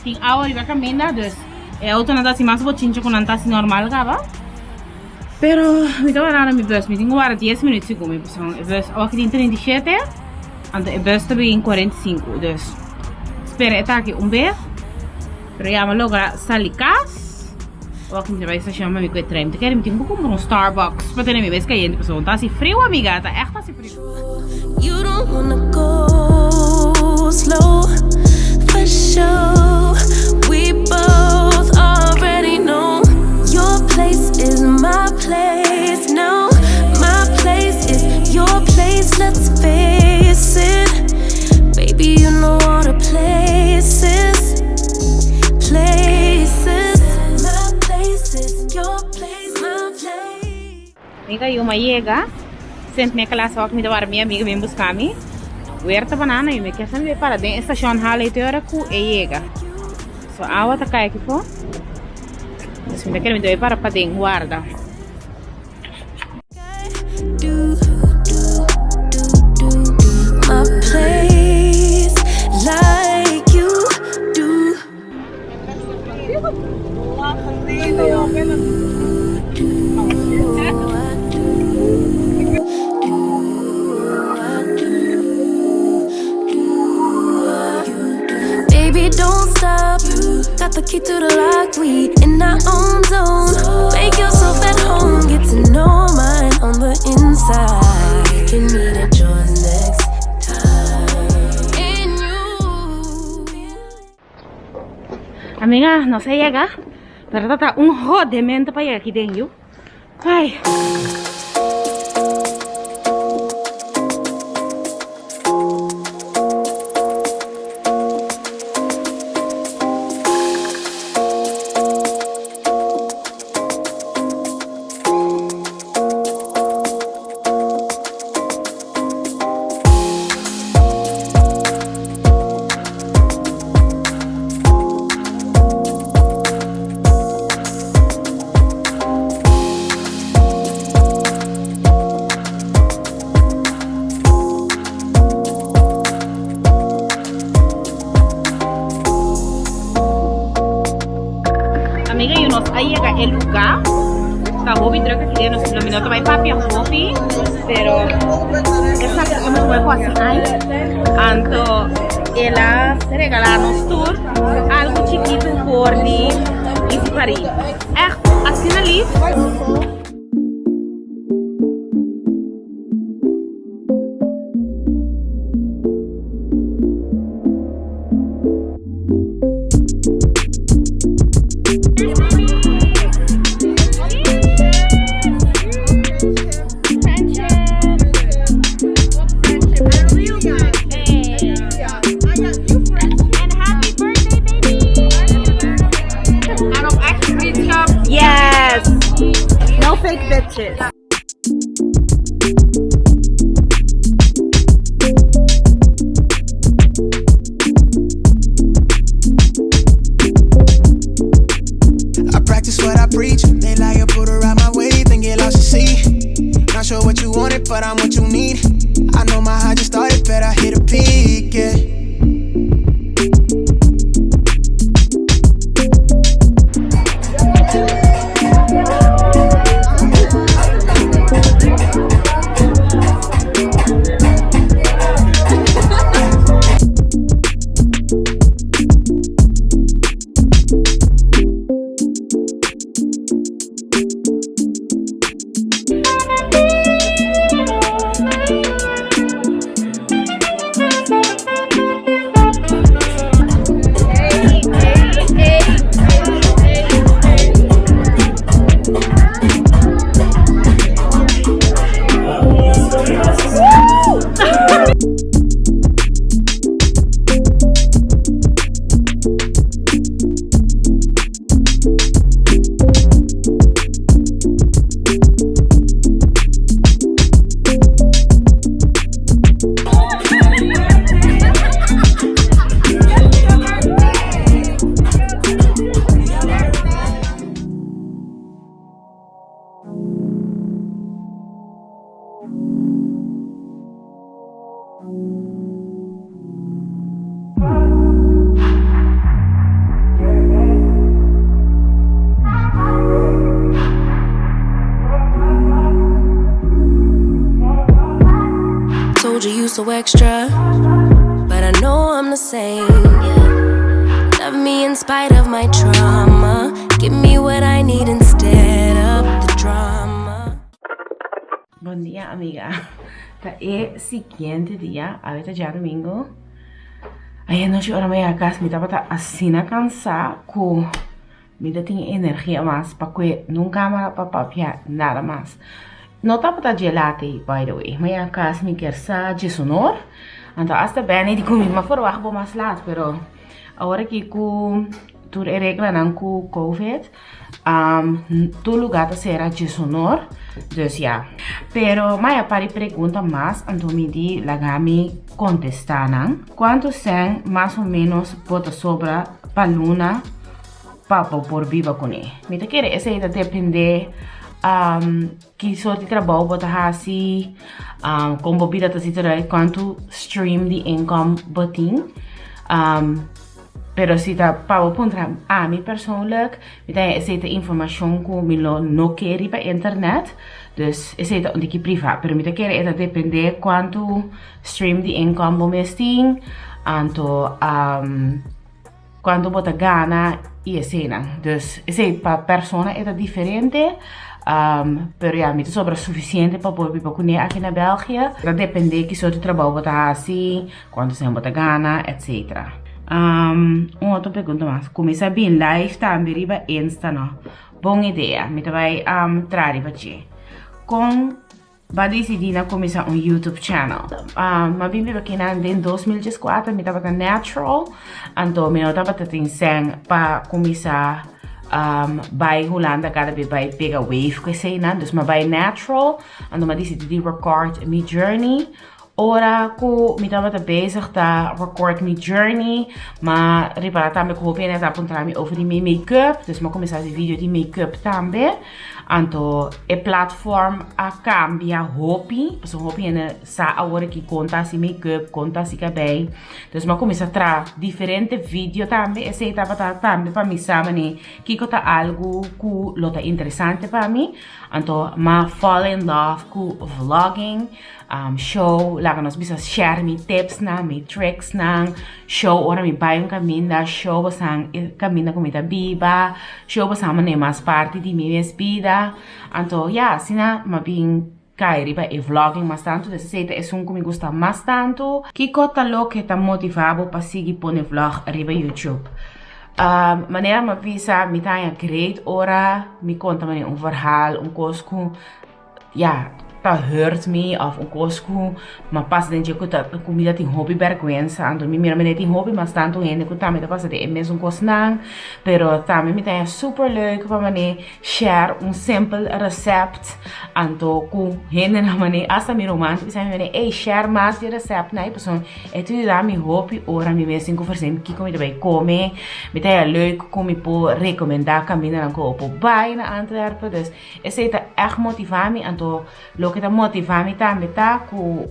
tem água riba caminha, dus é auto nada assim mais botinho com nanta assim normal gaba. Pero me dá banana me bus, me tenho agora 10 minutos comer, pessoal. É bus, aqui tem 37. Então é bus também em 45, dus espera tá aqui beijo. Pero já me logra sair cas. Ou aqui vai se chama me treino. Te quero me tenho comprar Starbucks para ter minha vez caindo, pessoal. Tá assim frio, amiga, tá echt assim frio. You don't wanna go slow for sure. We both already know your place is my place now. My place is your place. Let's face it. Baby, you know all the places, places. My place is your place, my place. Amiga, eu chega, sento minha classe aqui me dar minha amiga me buscar me. Huerta banana e me quer saber para dentro estação hall e teora ku e chega. So awa tá cai aqui pô. Assim me quer me dar para dentro guarda. My place like you do. Baby, don't stop. Got the key to the lock. We in our own zone. Make yourself at home. Get to know mine on the inside. Can meet at yours next time. And you. Amiga, não sei chegar. Pero tá rodamento para aqui dentro. Ai. Amiga, eu não sei chegar el lugar. Tá hobby droga aqui dentro, no minuto vai papi hobby, pero essa é uma coisa assim, ai. Anto ela regalar-nos tour algo chiquito por ali e Paris. Echt, assim ali. but I'm what you need. I know my high just started, but I hit a peak, yeah. So extra, but I know I'm the same. Love me in spite of my trauma. Give me what I need instead of the drama. Bom dia, amiga. Tá é seguinte dia, ahorita já domingo. Aí não chora mais a casa, me tava assim a cansar, com me dá tem energia mais para que nunca mais para papiar nada mais. Não tá para gelate, by the way. Mas a casa me quer sa de sonor. Então hasta bem de comer, mas for wacht mais laat, pero agora que com tu regla não com COVID, tu lugar será de sonor, dus ja. Pero mas a pari pergunta mais, então me di lagami contestar não. Quanto são mais ou menos bota sobra para luna para por viva com ele. Me te quer essa aí depende que soort de trabalho bota assim, como bobida tá sitere quanto stream de income botin, pero se tá para pontra a mim persoonlijk, me tem essa informação que me não quer ir para internet, dus essa é onde que privat, pero me te quer é depender quanto stream de income bomesting, anto quanto bota gana e cena, dus essa para persona é diferente. Pero ja, me sobra suficiente para poder viver aqui na Bélgica. Vai depender que soort de trabalho você assim, quanto você vai ganhar, etc. Uma outra pergunta mais. Começar bem live também riba Insta, não? Boa ideia. Me vai trazer para ti. Com vai decidir na começar YouTube channel. Mas bem aqui na em 2004 me tava natural, então me tava tentando para começar by Holanda cada vez by pega wave que sei não, dus maar by natural, en dan decidi de record my journey. Ora ko me tava bezig ta record my journey, maar repara também ko hoop net apontar me over die make-up, dus maar começar die video die make-up também. Anto e platform a cambia hobby, so hobby na sa agora que conta si make-up, conta si cabelo. Dus maar começa a tra diferente video também, esse estava também para mim sabe que conta algo que lota interessante para mim. Anto ma fall in love com vlogging, show, lá nós bisa share mi tips na, mi tricks na, show ora mi pai caminho, show basang caminho com mita biba, show basang mane mais parte de minha vida. Então, ja, sina ma bem cair para e vlogging mais tanto, desse jeito é um que me gusta mais tanto, que cota lo que tá motivado para seguir pôr vlog arriba YouTube. Maneira ma visa me tá great ora, me conta me verhaal, coisa com, ja, tá hurt me of coisa com, mas passa dentro que tá comida tem hobby vergonha, então me mira me tem hobby mas tanto ainda que tá me tá passa de mesmo coisa não, pero também me tá super leuk para me share simple recept, então com gente na maneira hasta me romântico, sabe me ei share mais de recept na pessoa, é tudo da me hobby ora me mesmo conversando que comida vai comer, me tá leuk como por recomendar caminhar na copo vai na Antwerpen, dus esse tá echt motivar me, então lo que tá motivar me também tá com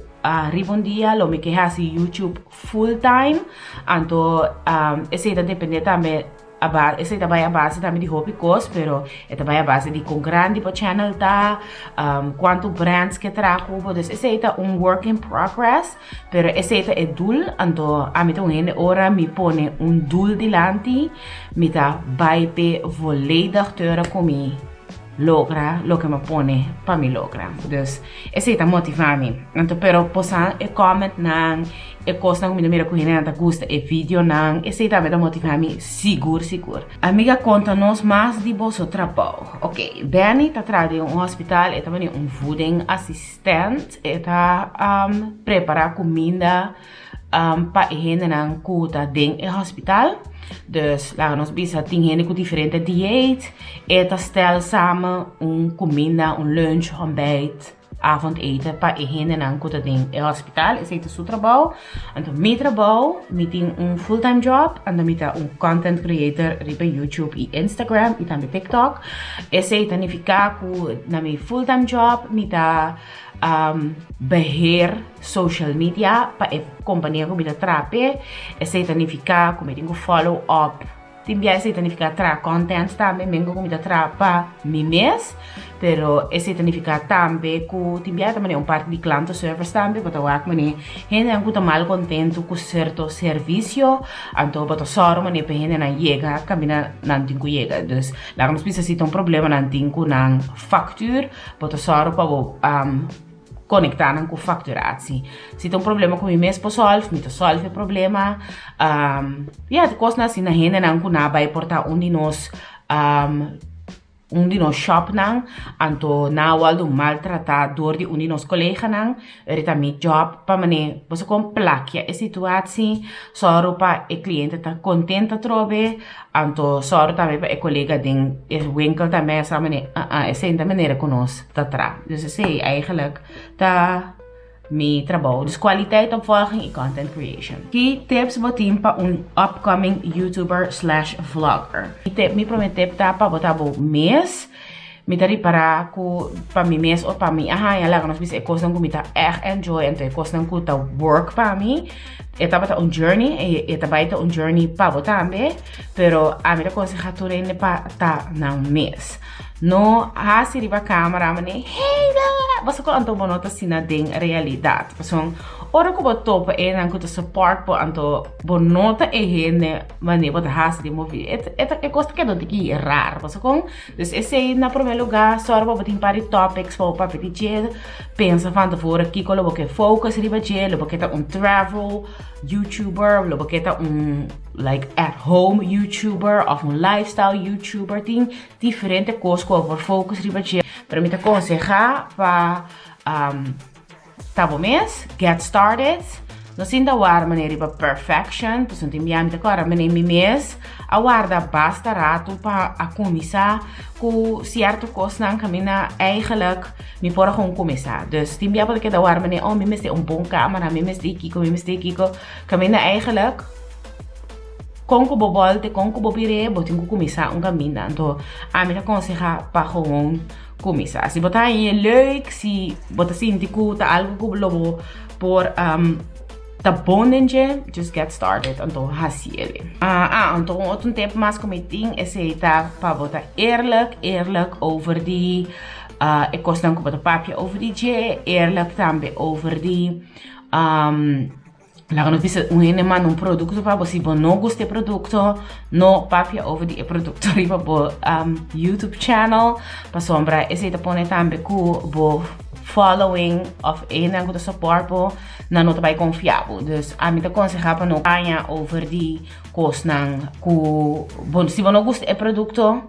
ribondia lo me que hasi YouTube full time, então esse tá depender também esse também a base também de hobby cost, pero é também a base de com grande para channel tá, quanto brands que trago, dus esse é work in progress, pero esse é dul, então a mim então hora me pone dul delante, me tá vai pe volledig teura comigo. Logra lo que me pone para me logra. Dus esse tá motivando. Então, pero posan e comment nang e coisa nang me mira cohina anta gusta e vídeo nang esse tá me motivando seguro. Amiga, conta-nos mais de vosso trabalho. Ok, Benny tá trabalhando em hospital, e também voeding assistent, e tá preparar comida para gente nang kuta ding e hospital. Dus laten we bisa dingen met diferente dieet. Eten stel samen comida, lunch, ontbijt, avondeten para higiene en kuta ding in hospital. Is het zo trabalho. En dan met trabalho, met fulltime job en dan met content creator op YouTube en Instagram en dan TikTok. Is het dan ficar na mijn fulltime job met beheer social media para a companhia que me trape, esse significa como tenho follow up, também esse significa tra content também, mengo como trapa mi mês, pero esse significa também que também parte de client service também, porque eu acho que gente não está mal contento com certo serviço, então para só uma nepe gente não chega, caminha não tem que chega, dus lá nós precisamos problema não tem que não factura, para só para conectar com facturatie. Se tem problema com o mês para solve o problema. De coisa assim na gente não com nada vai portar de nós de nós shop nang, anto na wal do maltratador de de nós colega nang, também job para mané, você com plaquia a situação, só para o cliente tá contente trobe, anto só também para o colega den winkel também essa mané, essa maneira com nós tá tra. Dus esse eigenlijk tá mijn trabalho. Dus kwaliteit opvolging en content creation. Key tips botin para upcoming YouTuber/vlogger. Key tip me promete para botar mês. Me dari para mi mês ou para mim. Ja lá nós bisa coisa que me tá enjoy, então coisa que tá work para mim. Eta bata journey, eta baita journey para botar também, pero a minha conseja turene para tá na mês. No hasi riba camera mane hey você ko anto bonota sina ding realidade pasong ora ko botopa nang ko support po anto bonota hene mane bota hasi de movie eta costa que não tiki rar você com dus esse na primeiro lugar só para botar para topics para petit pensa van tevoren aqui ko lo que focus riba je lo que tá travel YouTuber lo que tá like at home YouTuber of lifestyle YouTuber tem diferente coisas over focus riba je para me te aconsejar para tabo mês get started no sinda war maneira riba perfection pues não tem me te cora maneira mi mês a guarda basta rato para a começar com certo coisa não caminha eigenlijk me pode começar dus tem me porque da war maneira me mesti bom câmera me mesti kiko caminha eigenlijk Conco bobolte, conco bobire, botinho começar caminho. Então, a minha aconselha para começar. Se botar aí leuk, se botar assim de cuta algo que lobo por tá bom nje, just get started. Então, assim ele. Então outro tempo mais cometing esse tá para botar eerlijk over die ik kost dan botar papje over die je, eerlijk também over die Laga nos bisa man produto para você não gosta de produto, não papia over de produto riba bo YouTube channel, para sombra esse te pone também bo following of enang ko support po na não vai confiável. Dus a mim te aconselha para não ganhar over de cost nang ku bon se não gosta de produto,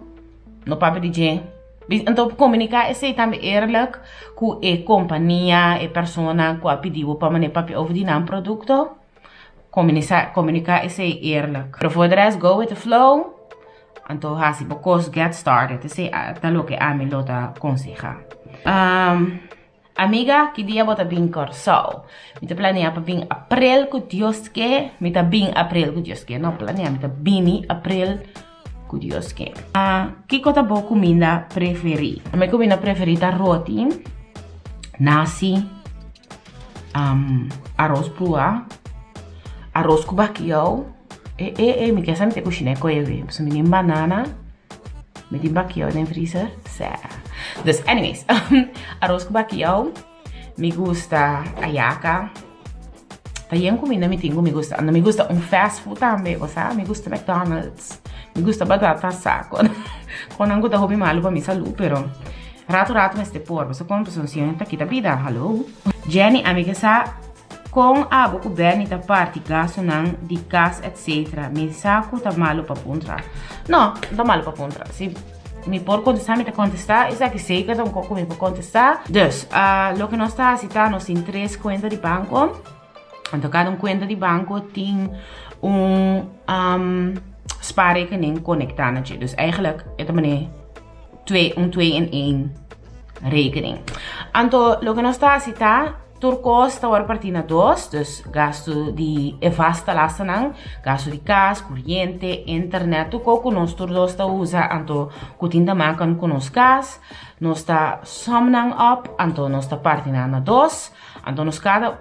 não papia de então comunicar esse também eerlijk com a companhia, a persona que a pediu para maneira papel over die naam produto. Comunicar esse eerlijk. Pero for the rest, go with the flow. Então, hasi because get started. Esse é o que a mim lota aconselha. Amiga, que dia bota bem corso? Me te planeia para bem april que Deus quer. Me te bem april que Deus quer. Não planeia, me te bem april Dios que. Que coisa boa comida preferida? A minha comida preferida é roti. nasi, arroz brua, arroz com bacalhau. Me quer saber que cozinhar com ele. So me tem banana, me tem bacalhau na freezer. Dus anyways, arroz com bacalhau. Me gusta ayaca. Tem comida me tenho, me gusta fast food também, sabe? Me gusta McDonald's. Me gusta batata assada. Quando não gosto de malo para minha saúde, pero rato me este por, você como pessoa assim, tá aqui da vida, hello. Jenny, amiga, sa com a boca bem da parte gasto não de gas etc. Me saco tá malo para puntra. Não, tá malo para puntra. Se me por contestar, me tá contestar, isso aqui sei que tá pouco me por contestar. Dus, lo que nós tá cita, nós tem 3 contas de banco. Então cada conta de banco tem spaarrekening conectado. Dus eigenlijk is het 2-in-1 rekening. Então, lo que nós está a citar, turcos está a partir na 2, dus gasto de vasta lasten, gasto de gas, corriente, internet, o que nós todos está usa, então, cutinda maken com nos gas, nós está somnang op, então nós está partir na 2, então nós cada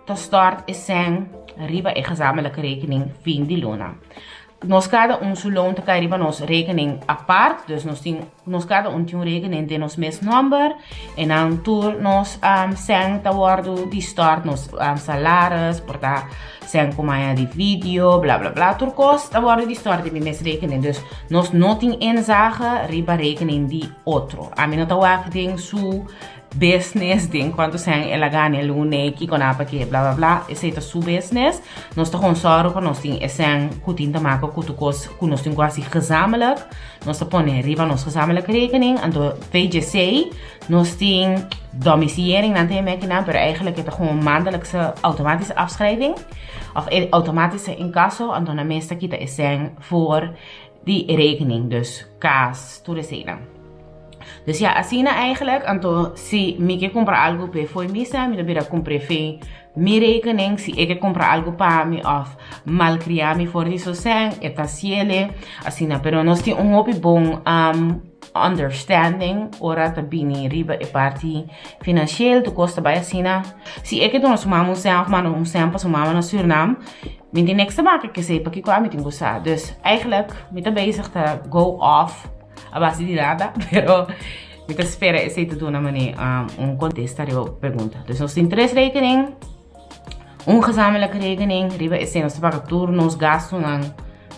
te start is zijn riba e gezamenlijke rekening fin de luna. Nós cada seu loon te kan riba nos rekening apart, dus nós cada tem rekening de nos mes number en dan tour nos zijn te worden die start nos salaris, porta zijn komaya de video, bla bla bla, turcos te worden die start de mes rekening, dus nos noting inzage riba rekening die otro. A mim não tá o ding su business ding quanto sen ela ganha lune que conapa que bla bla bla esse é su business nós tá com sorro para nós tem esse cutinta marca cutucos que nós tem quase gezamenlijk nós tá põe riba nos gezamenlijke rekening então VGC nós tem domiciliering na tem máquina maar eigenlijk het gewoon maandelijkse automatische afschrijving of automatische incasso en dan meestal kita is voor die rekening dus kaas toerisena. Dus ja, assim eigenlijk, então se me quer comprar algo para foi missa, me deveria comprar fei minha rekening, se eu quer comprar algo para mim of malcriar me for isso sem, é ciele, assim, pero nós tem hobby bom understanding, ora também riba e parte financieel, tu costa bij assim, se eu quer nós sumamos sem, of mano sem para sumamos na Suriname, me tem niks te maken que sei, porque eu me tenho gostar. Dus eigenlijk, me tá bezig te go off a base de nada, pero me espera esse te dona mane contestar a pergunta. Dus nós tem 3 rekening, gezamenlijke rekening, riba is nós paga turnos gasto nan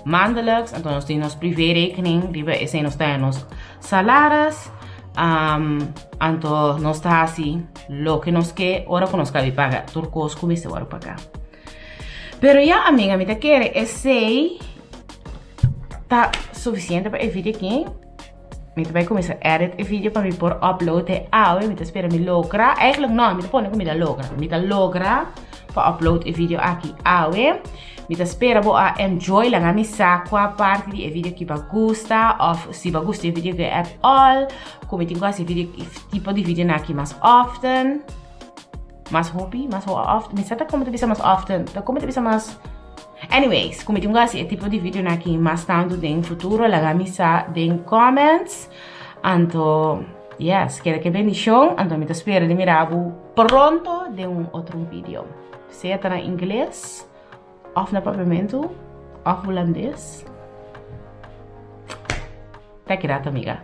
maandelijks, então nós tem nos privé rekening, riba is nós tem nos salários, então nós tá assim, lo que nós quer, ora que nós cabe pagar, turcos como se ora pagar. Pero ya amiga, me te quer esse tá suficiente para o vídeo aqui. Me vai começar a editar o vídeo para me por upload de áudio, me espera me logra. Eigenlijk não, me põe como me logra. Me logra para upload o vídeo aqui áudio. Me espera boa enjoy la minha saco a parte do vídeo que vai gostar, ou se vai gostar do vídeo que at all. Como tem quase vídeo tipo de vídeo aqui mais often. Mais hobby, mais often. Me senta como te bisa mais often. Da como te bisa mais anyways, como tem esse tipo de vídeo aqui mais tanto em futuro, la camisa em comments. Então, yes, quero que bendição. Então, me espero de mirar pronto de outro vídeo. Seja na inglês, ou na papiamento, ou holandês. Até que amiga.